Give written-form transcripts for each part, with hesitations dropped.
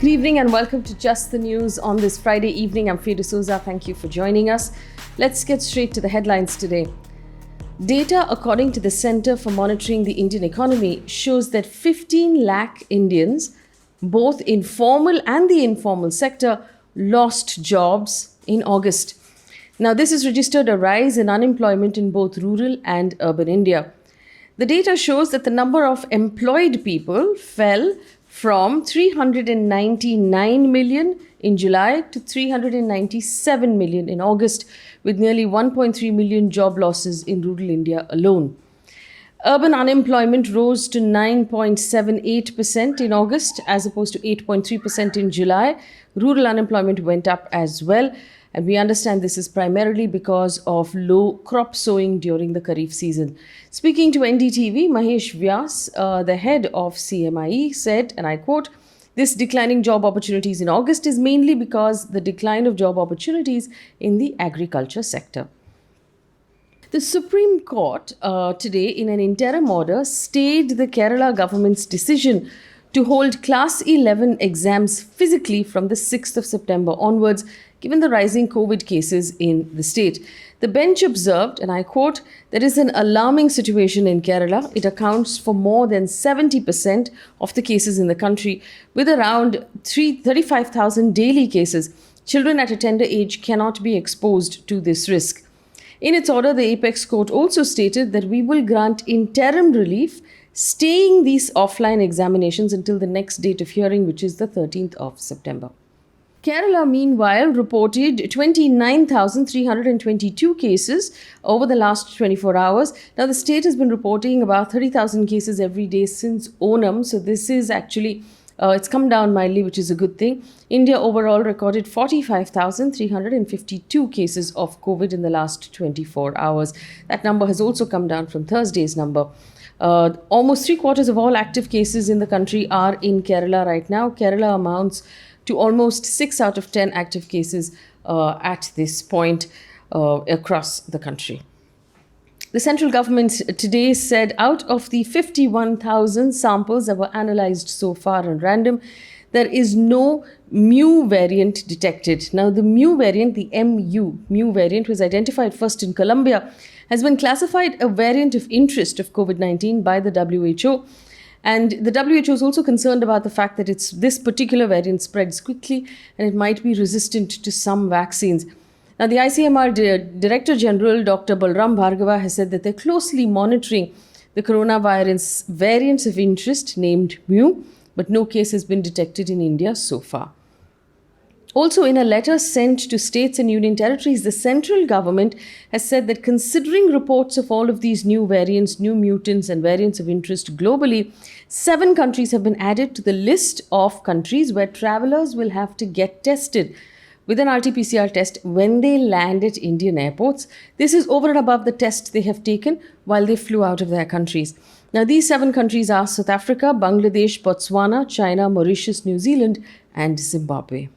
Good evening and welcome to Just the News on this Friday evening. I'm Faye. Thank you for joining us. Let's get straight to the headlines today. Data according to the Centre for Monitoring the Indian Economy shows that 15 lakh Indians, both in formal and the informal sector, lost jobs in August. Now, this has registered a rise in unemployment in both rural and urban India. The data shows that the number of employed people fell from 399 million in July to 397 million in August, with nearly 1.3 million job losses in rural India alone. Urban unemployment rose to 9.78% in August as opposed to 8.3% in July. Rural unemployment went up as well. And we understand this is primarily because of low crop sowing during the Kharif season. Speaking to NDTV, Mahesh Vyas, the head of CMIE, said, and I quote, "This declining job opportunities in August is mainly because the decline of job opportunities in the agriculture sector." The Supreme Court today, in an interim order, stayed the Kerala government's decision to hold Class 11 exams physically from the 6th of September onwards, given the rising COVID cases in the state. The bench observed, and I quote, "There is an alarming situation in Kerala. It accounts for more than 70% of the cases in the country, with around 35,000 daily cases. Children at a tender age cannot be exposed to this risk." In its order, the Apex Court also stated that we will grant interim relief, staying these offline examinations until the next date of hearing, which is the 13th of September. Kerala, meanwhile, reported 29,322 cases over the last 24 hours. Now, the state has been reporting about 30,000 cases every day since Onam. So this is actually, it's come down mildly, which is a good thing. India overall recorded 45,352 cases of COVID in the last 24 hours. That number has also come down from Thursday's number. Almost 3/4 of all active cases in the country are in Kerala right now. Kerala amounts to almost 6 out of 10 active cases at this point across the country. The central government today said out of the 51,000 samples that were analyzed so far on random, there is no mu variant detected. Now, the mu variant, the mu variant, was identified first in Colombia, has been classified a variant of interest of COVID-19 by the WHO. And the WHO is also concerned about the fact that this particular variant spreads quickly and it might be resistant to some vaccines. Now, the ICMR Director General, Dr. Balram Bhargava, has said that they're closely monitoring the coronavirus variants of interest named mu, but no case has been detected in India so far. Also, in a letter sent to states and union territories, the central government has said that considering reports of all of these new variants, new mutants and variants of interest globally, 7 countries have been added to the list of countries where travelers will have to get tested with an RT-PCR test when they land at Indian airports. This is over and above the test they have taken while they flew out of their countries. Now, these 7 countries are South Africa, Bangladesh, Botswana, China, Mauritius, New Zealand and Zimbabwe.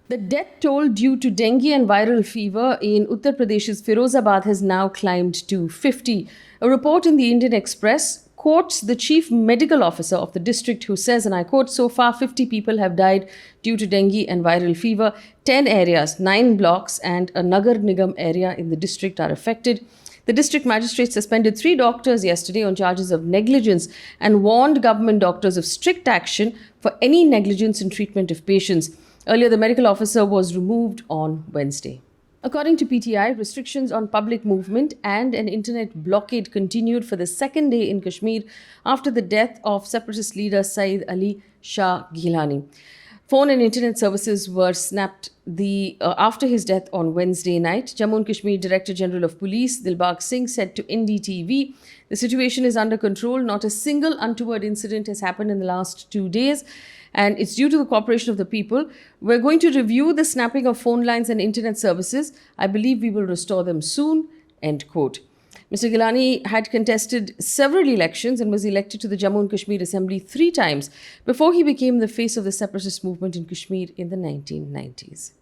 The death toll due to dengue and viral fever in Uttar Pradesh's Firozabad has now climbed to 50. A report in the Indian Express quotes the chief medical officer of the district, who says, and I quote, "So far 50 people have died due to dengue and viral fever. 10 areas, 9 blocks and a Nagar Nigam area in the district are affected." The district magistrate suspended 3 doctors yesterday on charges of negligence and warned government doctors of strict action for any negligence in treatment of patients. Earlier, the medical officer was removed on Wednesday. According to PTI, restrictions on public movement and an internet blockade continued for the second day in Kashmir after the death of separatist leader Saeed Ali Shah Geelani. Phone and internet services were snapped after his death on Wednesday night. Jammu and Kashmir Director General of Police Dilbag Singh said to NDTV, "The situation is under control. Not a single untoward incident has happened in the last 2 days. And it's due to the cooperation of the people. We're going to review the snapping of phone lines and internet services. I believe we will restore them soon." End quote. Mr. Geelani had contested several elections and was elected to the Jammu and Kashmir Assembly 3 times before he became the face of the separatist movement in Kashmir in the 1990s.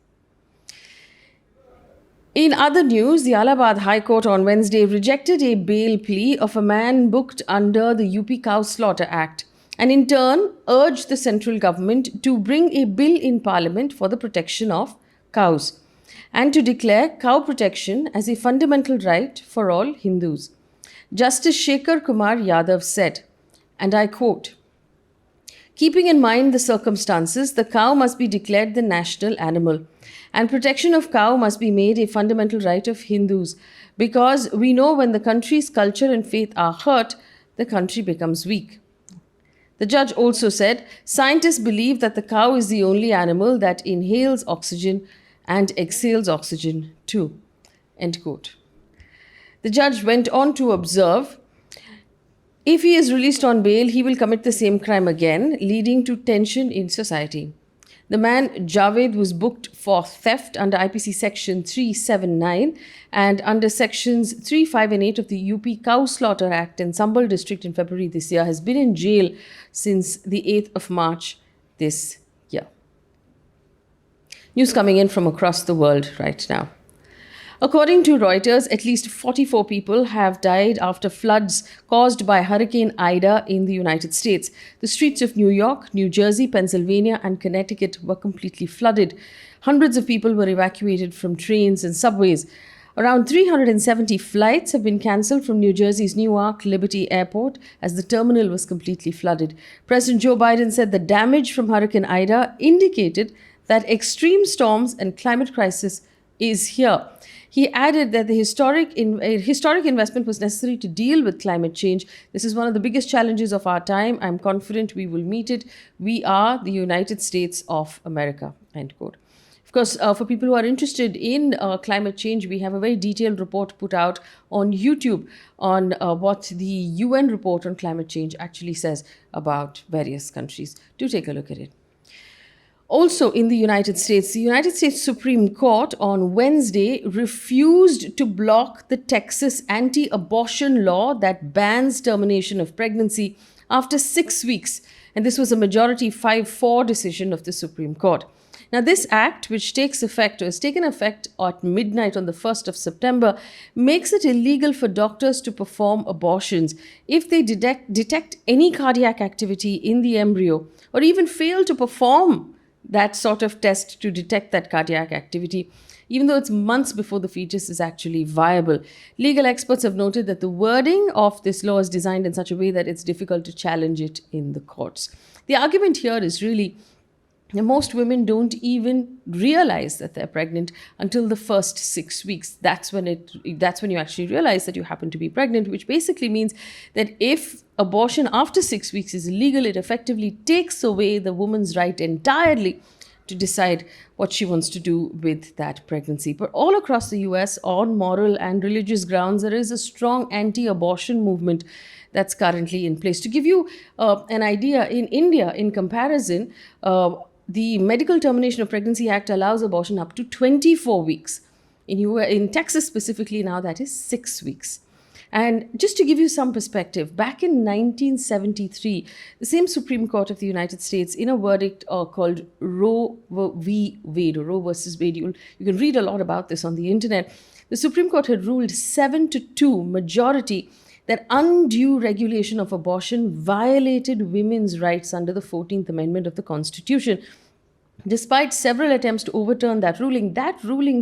In other news, the Allahabad High Court on Wednesday rejected a bail plea of a man booked under the UP Cow Slaughter Act. and in turn urged the central government to bring a bill in parliament for the protection of cows and to declare cow protection as a fundamental right for all Hindus. Justice Shekhar Kumar Yadav said, and I quote, "Keeping in mind the circumstances, the cow must be declared the national animal, and protection of cow must be made a fundamental right of Hindus, because we know when the country's culture and faith are hurt, the country becomes weak." The judge also said, "Scientists believe that the cow is the only animal that inhales oxygen and exhales oxygen too." End quote. The judge went on to observe, if he is released on bail, he will commit the same crime again, leading to tension in society. The man, Javed, was booked for theft under IPC Section 379 and under Sections 3, 5 and 8 of the UP Cow Slaughter Act in Sambal district in February this year, has been in jail since the 8th of March this year. News coming in from across the world right now. According to Reuters, at least 44 people have died after floods caused by Hurricane Ida in the United States. The streets of New York, New Jersey, Pennsylvania, and Connecticut were completely flooded. Hundreds of people were evacuated from trains and subways. Around 370 flights have been cancelled from New Jersey's Newark Liberty Airport as the terminal was completely flooded. President Joe Biden said the damage from Hurricane Ida indicated that extreme storms and climate crisis is here. He added that the historic investment was necessary to deal with climate change. This is one of the biggest challenges of our time. I'm confident we will meet it. We are the United States of America. End quote. Of course, for people who are interested in climate change, we have a very detailed report put out on YouTube on what the UN report on climate change actually says about various countries. Do take a look at it. Also in the United States Supreme Court on Wednesday refused to block the Texas anti-abortion law that bans termination of pregnancy after 6 weeks. And this was a majority 5-4 decision of the Supreme Court. Now, this act, which takes effect or has taken effect at midnight on the 1st of September, makes it illegal for doctors to perform abortions if they detect any cardiac activity in the embryo or even fail to perform that sort of test to detect that cardiac activity, even though it's months before the fetus is actually viable. Legal experts have noted that the wording of this law is designed in such a way that it's difficult to challenge it in the courts. The argument here is really most women don't even realize that they're pregnant until the first 6 weeks. That's when you actually realize that you happen to be pregnant, which basically means that if abortion after 6 weeks is illegal, it effectively takes away the woman's right entirely to decide what she wants to do with that pregnancy. But all across the US, on moral and religious grounds, there is a strong anti-abortion movement that's currently in place. To give you an idea, in India, in comparison, the Medical Termination of Pregnancy Act allows abortion up to 24 weeks. In Texas specifically now, that is 6 weeks. And just to give you some perspective, back in 1973, the same Supreme Court of the United States, in a verdict called Roe v. Wade, or Roe versus Wade, you can read a lot about this on the internet, the Supreme Court had ruled 7-2 majority that undue regulation of abortion violated women's rights under the 14th Amendment of the Constitution. Despite several attempts to overturn that ruling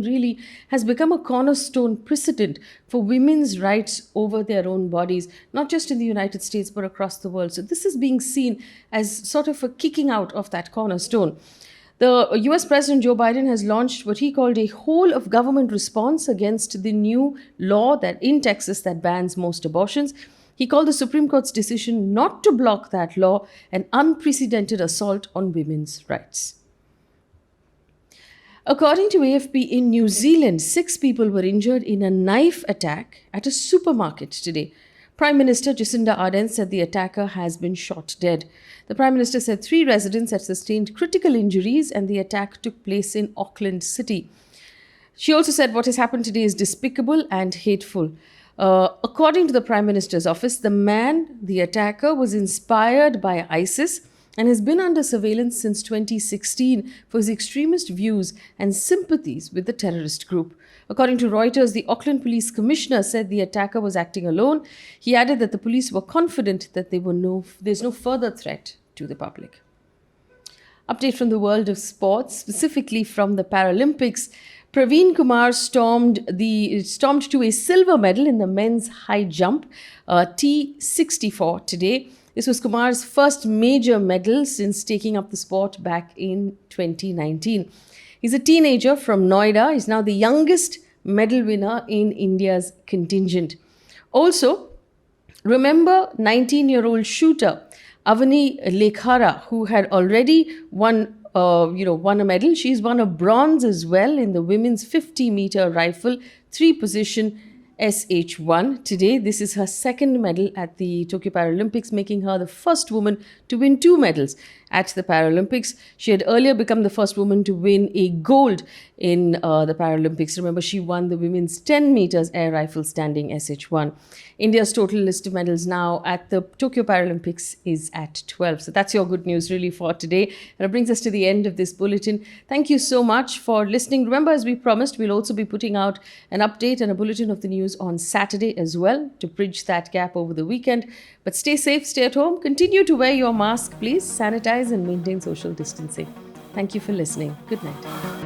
really has become a cornerstone precedent for women's rights over their own bodies, not just in the United States, but across the world. So this is being seen as sort of a kicking out of that cornerstone. The US President Joe Biden has launched what he called a whole of government response against the new law that in Texas that bans most abortions. He called the Supreme Court's decision not to block that law an unprecedented assault on women's rights. According to AFP, in New Zealand, 6 people were injured in a knife attack at a supermarket today. Prime Minister Jacinda Ardern said the attacker has been shot dead. The Prime Minister said 3 residents had sustained critical injuries and the attack took place in Auckland City. She also said what has happened today is despicable and hateful. According to the Prime Minister's office, the attacker, was inspired by ISIS and has been under surveillance since 2016 for his extremist views and sympathies with the terrorist group. According to Reuters, the Auckland police commissioner said the attacker was acting alone. He added that the police were confident that there's no further threat to the public. Update from the world of sports, specifically from the Paralympics. Praveen Kumar stormed to a silver medal in the men's high jump, T64 today. This was Kumar's first major medal since taking up the sport back in 2019. He's a teenager from Noida. He's now the youngest medal winner in India's contingent. Also, remember 19-year-old shooter Avani Lekhara, who had already won a medal. She's won a bronze as well in the women's 50-meter rifle, 3-position SH1 today. This is her second medal at the Tokyo Paralympics, making her the first woman to win 2 medals at the Paralympics. She had earlier become the first woman to win a gold in the Paralympics. Remember, she won the women's 10 meters air rifle standing SH1. India's total list of medals now at the Tokyo Paralympics is at 12. So that's your good news really for today. And it brings us to the end of this bulletin. Thank you so much for listening. Remember, as we promised, we'll also be putting out an update and a bulletin of the news on Saturday as well to bridge that gap over the weekend. But stay safe, stay at home, continue to wear your mask, please, sanitize and maintain social distancing. Thank you for listening. Good night.